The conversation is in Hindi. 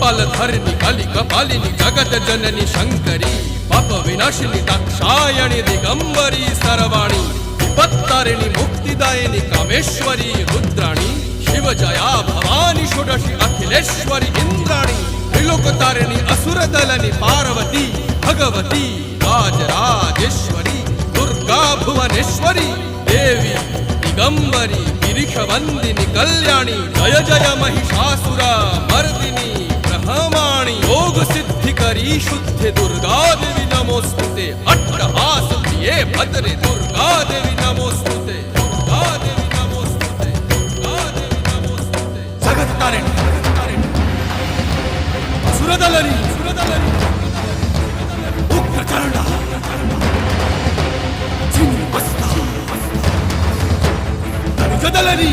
कपालधरिणि कलि कपालिनि जगत जननी शंकरी पाप विनाशिनी दाक्षायणी दिगंबरी सर्वाणी विपत्तारिणी मुक्तिदायिनी कामेश्वरी रुद्राणी शिव जया भवानी षोडशी अखिलेश्वरी इंद्राणी त्रिलोकतारिणी असुरदलनि पार्वती भगवती राजराजेश्वरी दुर्गा भुवनेश्वरी देवी दिगंबरी गिरिशवंदिनी कल्याणी जय जय महिषासुर मर्दिनी ब्रह्माणी योग सिद्धिकरी शुद्धि दुर्गा देवी नमोस्तुते अट्टहास प्रिये भद्रे दुर्गा देवी नमोस्तुते दुर्गा देवी नमोस्तुते दुर्गा देवी नमोस्तुते जगत तारिणी सुरदलनी उग्रचरणा चिन्मस्ता जदलनी